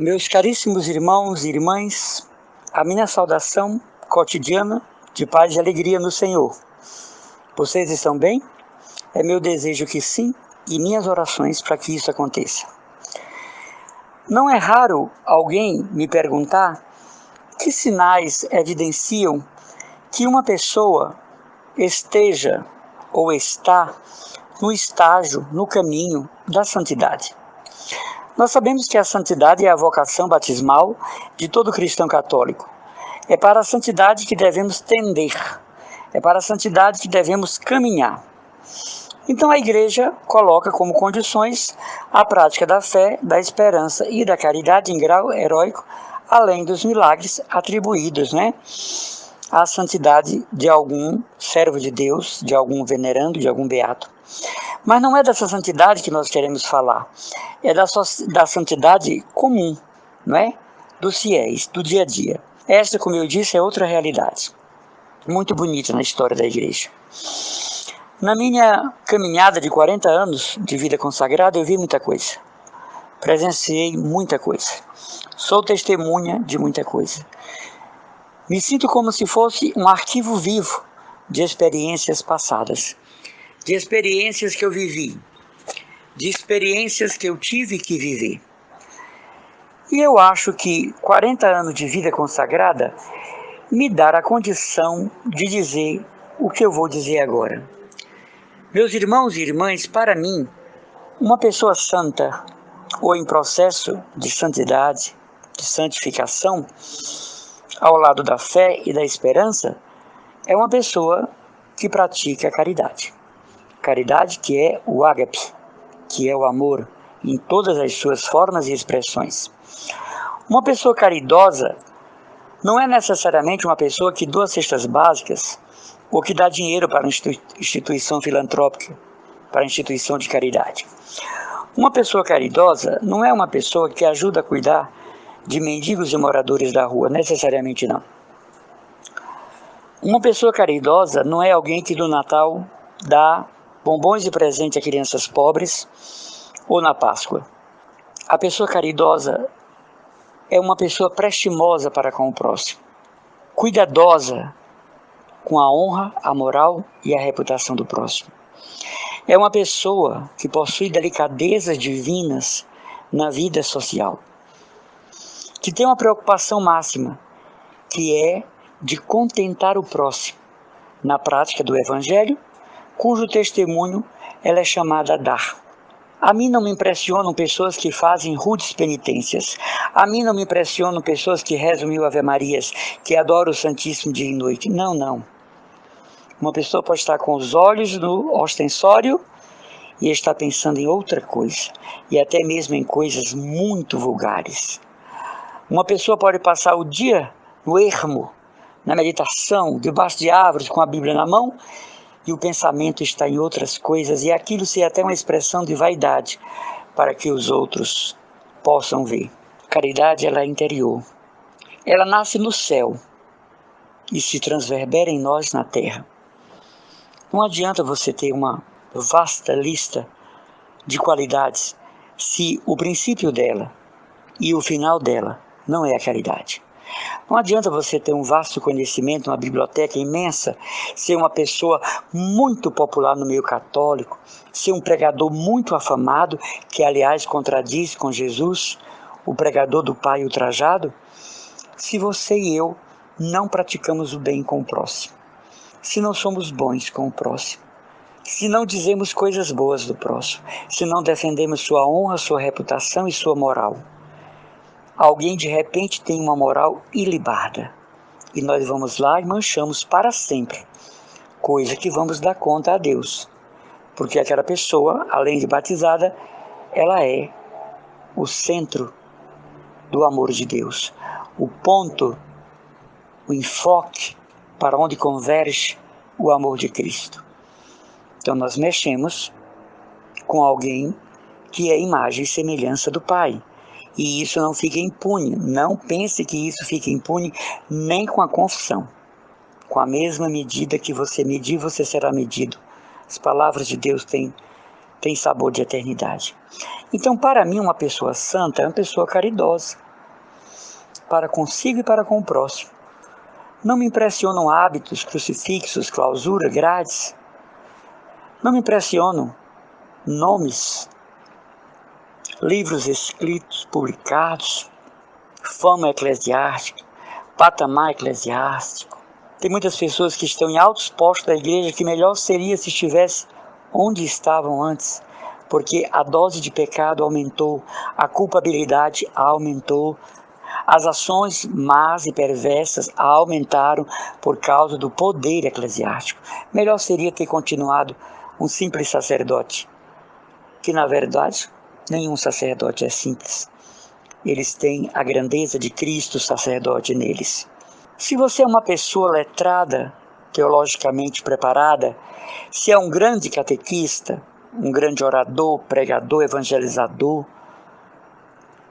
Meus caríssimos irmãos e irmãs, a minha saudação cotidiana de paz e alegria no Senhor. Vocês estão bem? É meu desejo que sim, e minhas orações para que isso aconteça. Não é raro alguém me perguntar que sinais evidenciam que uma pessoa esteja ou está no estágio, no caminho da santidade. Nós sabemos que a santidade é a vocação batismal de todo cristão católico. É para a santidade que devemos tender, é para a santidade que devemos caminhar. Então a Igreja coloca como condições a prática da fé, da esperança e da caridade em grau heróico, além dos milagres atribuídos, à santidade de algum servo de Deus, de algum venerando, de algum beato. Mas não é dessa santidade que nós queremos falar, é da santidade comum, dos fiéis, do dia a dia. Esta, como eu disse, é outra realidade, muito bonita na história da Igreja. Na minha caminhada de 40 anos de vida consagrada, eu vi muita coisa, presenciei muita coisa, sou testemunha de muita coisa. Me sinto como se fosse um arquivo vivo de experiências passadas, de experiências que eu vivi, de experiências que eu tive que viver. E eu acho que 40 anos de vida consagrada me dá a condição de dizer o que eu vou dizer agora. Meus irmãos e irmãs, para mim, uma pessoa santa ou em processo de santidade, de santificação, ao lado da fé e da esperança, é uma pessoa que pratica a caridade. Caridade que é o ágape, que é o amor em todas as suas formas e expressões. Uma pessoa caridosa não é necessariamente uma pessoa que doa cestas básicas ou que dá dinheiro para uma instituição filantrópica, para a instituição de caridade. Uma pessoa caridosa não é uma pessoa que ajuda a cuidar de mendigos e moradores da rua, necessariamente não. Uma pessoa caridosa não é alguém que no Natal dá bombons e presente a crianças pobres ou na Páscoa. A pessoa caridosa é uma pessoa prestimosa para com o próximo, cuidadosa com a honra, a moral e a reputação do próximo. É uma pessoa que possui delicadezas divinas na vida social, que tem uma preocupação máxima, que é de contentar o próximo, na prática do Evangelho, cujo testemunho ela é chamada a dar. A mim não me impressionam pessoas que fazem rudes penitências. A mim não me impressionam pessoas que rezam 1000 Ave-Marias, que adoram o Santíssimo dia e noite. Não. Uma pessoa pode estar com os olhos no ostensório e estar pensando em outra coisa, e até mesmo em coisas muito vulgares. Uma pessoa pode passar o dia no ermo, na meditação, debaixo de árvores, com a Bíblia na mão, e o pensamento está em outras coisas, e aquilo ser até uma expressão de vaidade, para que os outros possam ver. Caridade, ela é interior. Ela nasce no céu e se transverbera em nós na terra. Não adianta você ter uma vasta lista de qualidades se o princípio dela e o final dela não é a caridade. Não adianta você ter um vasto conhecimento, uma biblioteca imensa, ser uma pessoa muito popular no meio católico, ser um pregador muito afamado, que aliás contradiz com Jesus, o pregador do Pai ultrajado, se você e eu não praticamos o bem com o próximo, se não somos bons com o próximo, se não dizemos coisas boas do próximo, se não defendemos sua honra, sua reputação e sua moral. Alguém de repente tem uma moral ilibarda e nós vamos lá e manchamos para sempre, coisa que vamos dar conta a Deus, porque aquela pessoa, além de batizada, ela é o centro do amor de Deus, o ponto, o enfoque para onde converge o amor de Cristo. Então nós mexemos com alguém que é imagem e semelhança do Pai. E isso não fica impune. Não pense que isso fica impune nem com a confissão. Com a mesma medida que você medir, você será medido. As palavras de Deus têm sabor de eternidade. Então, para mim, uma pessoa santa é uma pessoa caridosa. para consigo e para com o próximo. Não me impressionam hábitos, crucifixos, clausura, grades. Não me impressionam nomes, livros escritos, publicados, fama eclesiástica, patamar eclesiástico. Tem muitas pessoas que estão em altos postos da igreja que melhor seria se estivesse onde estavam antes, porque a dose de pecado aumentou, a culpabilidade aumentou, as ações más e perversas aumentaram por causa do poder eclesiástico. Melhor seria ter continuado um simples sacerdote, que na verdade nenhum sacerdote é simples. Eles têm a grandeza de Cristo sacerdote neles. Se você é uma pessoa letrada, teologicamente preparada, se é um grande catequista, um grande orador, pregador, evangelizador,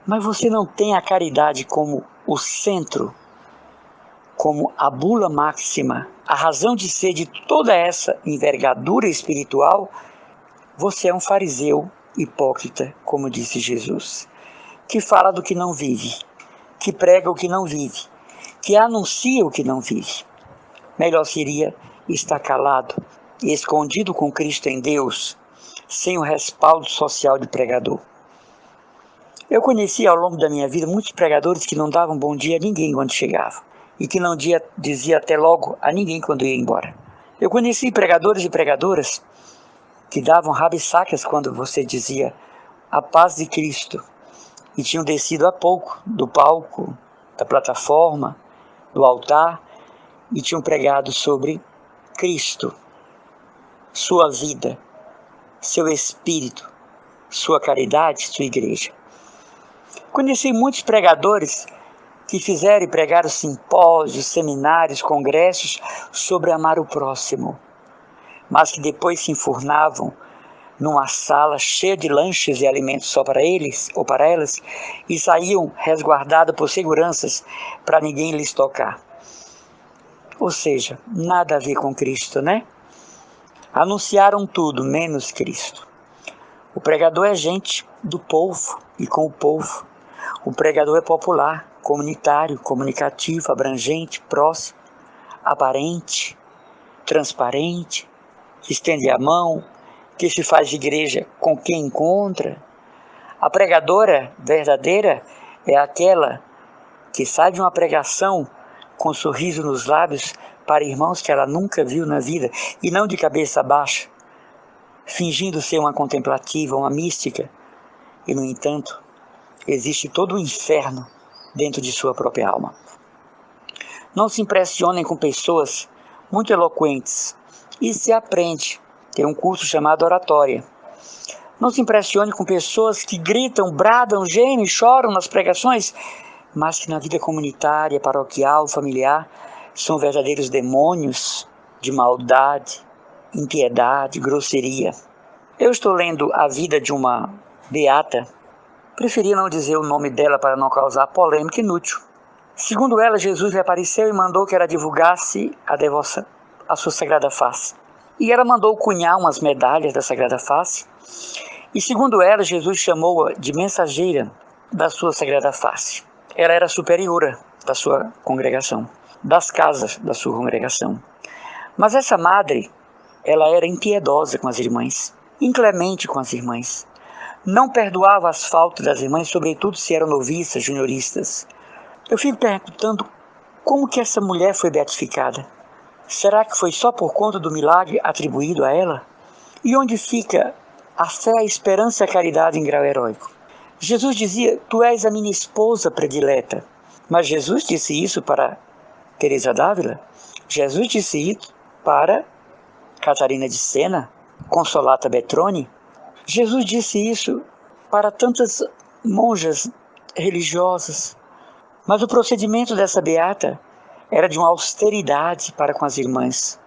mas você não tem a caridade como o centro, como a bula máxima, a razão de ser de toda essa envergadura espiritual, você é um fariseu hipócrita, como disse Jesus, que fala do que não vive, que prega o que não vive, que anuncia o que não vive. Melhor seria estar calado e escondido com Cristo em Deus, sem o respaldo social de pregador. Eu conheci ao longo da minha vida muitos pregadores que não davam bom dia a ninguém quando chegavam, e que não dizia até logo a ninguém quando ia embora. Eu conheci pregadores e pregadoras que davam rabe-sacas quando você dizia a paz de Cristo, e tinham descido há pouco do palco, da plataforma, do altar, e tinham pregado sobre Cristo, sua vida, seu espírito, sua caridade, sua igreja. Conheci muitos pregadores que fizeram e pregaram simpósios, seminários, congressos sobre amar o próximo, mas que depois se enfurnavam numa sala cheia de lanches e alimentos só para eles ou para elas e saíam resguardados por seguranças para ninguém lhes tocar. Ou seja, nada a ver com Cristo, né? Anunciaram tudo, menos Cristo. O pregador é gente do povo e com o povo. O pregador é popular, comunitário, comunicativo, abrangente, próximo, aparente, transparente, que estende a mão, que se faz de igreja com quem encontra. A pregadora verdadeira é aquela que sai de uma pregação com um sorriso nos lábios para irmãos que ela nunca viu na vida, e não de cabeça baixa, fingindo ser uma contemplativa, uma mística, e no entanto, existe todo o inferno dentro de sua própria alma. Não se impressionem com pessoas muito eloquentes. Isso se aprende. Tem um curso chamado oratória. Não se impressione com pessoas que gritam, bradam, gemem, choram nas pregações, mas que na vida comunitária, paroquial, familiar, são verdadeiros demônios de maldade, impiedade, grosseria. Eu estou lendo a vida de uma beata. Preferi não dizer o nome dela para não causar polêmica inútil. Segundo ela, Jesus lhe apareceu e mandou que ela divulgasse a devoção à sua Sagrada Face. E ela mandou cunhar umas medalhas da Sagrada Face. E segundo ela, Jesus chamou-a de mensageira da sua Sagrada Face. Ela era superiora da sua congregação, das casas da sua congregação. Mas essa madre, ela era impiedosa com as irmãs, inclemente com as irmãs. Não perdoava as faltas das irmãs, sobretudo se eram noviças, junioristas. Eu fico perguntando como que essa mulher foi beatificada. Será que foi só por conta do milagre atribuído a ela? E onde fica a fé, a esperança e a caridade em grau heróico? Jesus dizia, tu és a minha esposa predileta. Mas Jesus disse isso para Teresa d'Ávila? Jesus disse isso para Catarina de Sena, Consolata Betrone? Jesus disse isso para tantas monjas religiosas. Mas o procedimento dessa beata era de uma austeridade para com as irmãs,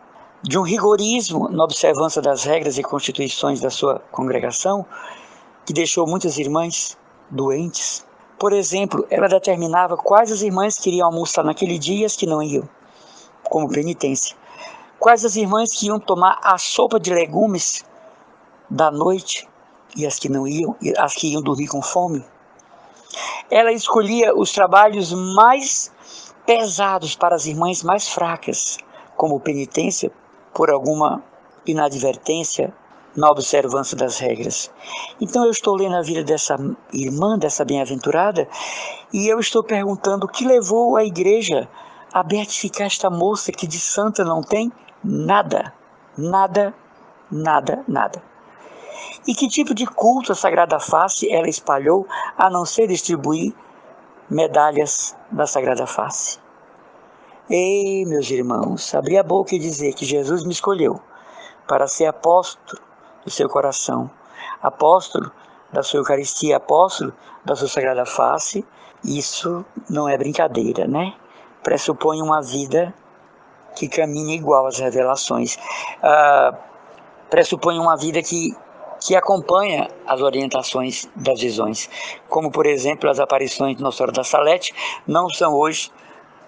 de um rigorismo na observância das regras e constituições da sua congregação, que deixou muitas irmãs doentes. Por exemplo, ela determinava quais as irmãs que iriam almoçar naquele dia e as que não iam, como penitência. Quais as irmãs que iam tomar a sopa de legumes da noite e as que não iam, as que iam dormir com fome. Ela escolhia os trabalhos mais pesados para as irmãs mais fracas, como penitência por alguma inadvertência na observância das regras. Então eu estou lendo a vida dessa irmã, dessa bem-aventurada, e eu estou perguntando o que levou a igreja a beatificar esta moça que de santa não tem nada, nada, nada, nada. E que tipo de culto à Sagrada Face ela espalhou, a não ser distribuir medalhas da Sagrada Face? Ei, meus irmãos, abrir a boca e dizer que Jesus me escolheu para ser apóstolo do seu coração, apóstolo da sua Eucaristia, apóstolo da sua Sagrada Face, isso não é brincadeira, né? Pressupõe uma vida que caminha igual às revelações, pressupõe uma vida que acompanha as orientações das visões, como por exemplo as aparições de Nossa Senhora da Salete não são hoje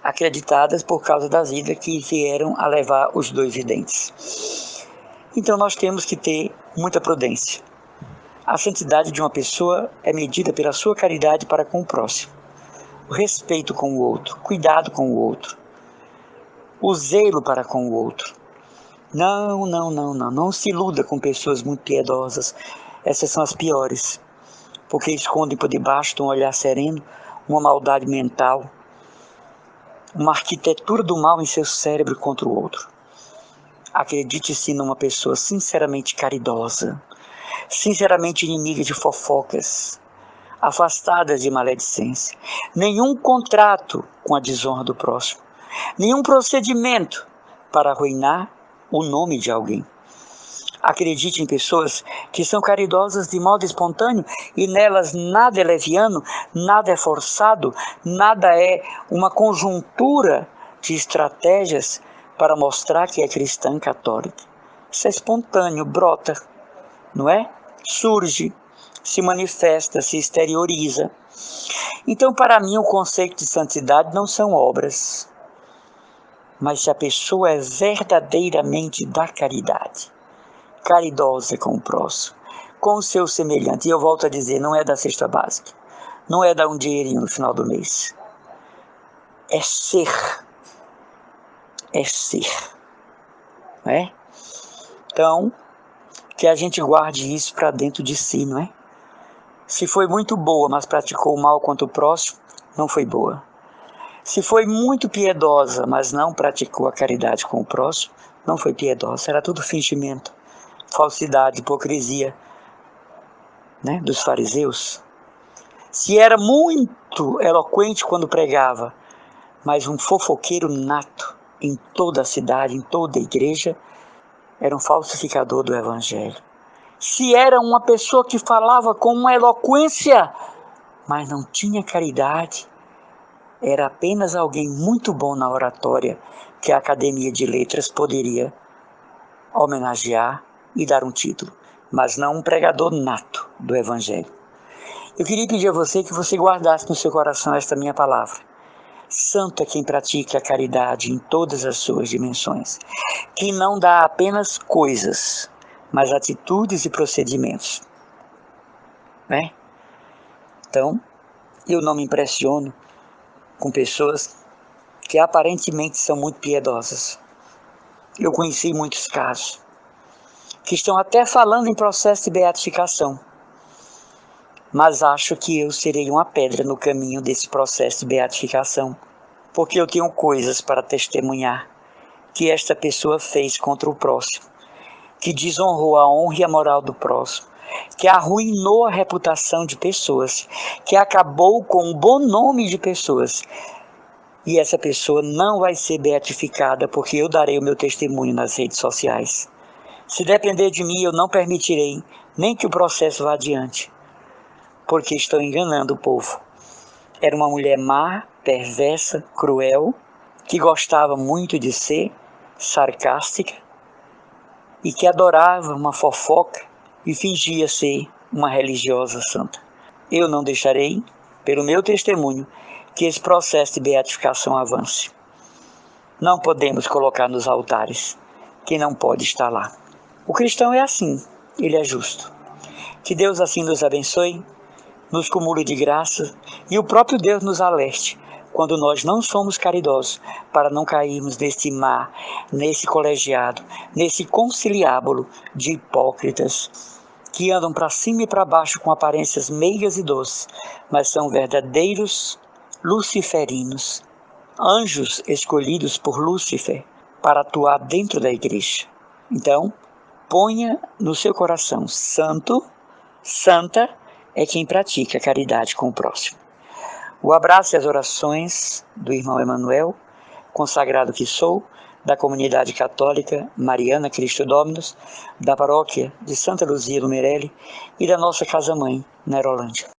acreditadas por causa da vida que vieram a levar os dois videntes. Então nós temos que ter muita prudência. A santidade de uma pessoa é medida pela sua caridade para com o próximo, o respeito com o outro, cuidado com o outro, o zelo para com o outro. Não se iluda com pessoas muito piedosas, essas são as piores, porque escondem por debaixo de um olhar sereno uma maldade mental, uma arquitetura do mal em seu cérebro contra o outro. Acredite sim numa pessoa sinceramente caridosa, sinceramente inimiga de fofocas, afastada de maledicência. Nenhum contrato com a desonra do próximo, nenhum procedimento para arruinar o nome de alguém. Acredite em pessoas que são caridosas de modo espontâneo e nelas nada é leviano, nada é forçado, nada é uma conjuntura de estratégias para mostrar que é cristã católica. Isso é espontâneo, brota, não é? Surge, se manifesta, se exterioriza. Então, para mim, o conceito de santidade não são obras, mas se a pessoa é verdadeiramente da caridade, caridosa com o próximo, com o seu semelhante. E eu volto a dizer, não é da cesta básica, não é dar um dinheirinho no final do mês. É ser, não é? Então, que a gente guarde isso para dentro de si, não é? Se foi muito boa, mas praticou o mal contra o próximo, não foi boa. Se foi muito piedosa, mas não praticou a caridade com o próximo, não foi piedosa, era tudo fingimento, falsidade, hipocrisia, né, dos fariseus. Se era muito eloquente quando pregava, mas um fofoqueiro nato em toda a cidade, em toda a igreja, era um falsificador do evangelho. Se era uma pessoa que falava com uma eloquência, mas não tinha caridade, era apenas alguém muito bom na oratória que a Academia de Letras poderia homenagear e dar um título, mas não um pregador nato do Evangelho. Eu queria pedir a você que você guardasse no seu coração esta minha palavra. Santo é quem pratica a caridade em todas as suas dimensões, que não dá apenas coisas, mas atitudes e procedimentos, né? Então, eu não me impressiono com pessoas que aparentemente são muito piedosas. Eu conheci muitos casos que estão até falando em processo de beatificação, mas acho que eu serei uma pedra no caminho desse processo de beatificação, porque eu tenho coisas para testemunhar que esta pessoa fez contra o próximo, que desonrou a honra e a moral do próximo, que arruinou a reputação de pessoas, que acabou com o bom nome de pessoas. E essa pessoa não vai ser beatificada porque eu darei o meu testemunho nas redes sociais. Se depender de mim, eu não permitirei nem que o processo vá adiante, porque estou enganando o povo. Era uma mulher má, perversa, cruel, que gostava muito de ser sarcástica e que adorava uma fofoca e fingia ser uma religiosa santa. Eu não deixarei, pelo meu testemunho, que esse processo de beatificação avance. Não podemos colocar nos altares quem não pode estar lá. O cristão é assim, ele é justo. Que Deus assim nos abençoe, nos cumule de graça e o próprio Deus nos alerte quando nós não somos caridosos, para não cairmos nesse mar, nesse colegiado, nesse conciliábulo de hipócritas que andam para cima e para baixo com aparências meigas e doces, mas são verdadeiros luciferinos, anjos escolhidos por Lúcifer para atuar dentro da igreja. Então, ponha no seu coração, santa é quem pratica a caridade com o próximo. O abraço e as orações do irmão Emanuel, consagrado que sou, da comunidade católica Mariana Cristo Dominus, da paróquia de Santa Luzia Lumerelli e da nossa casa-mãe, na Nerolândia.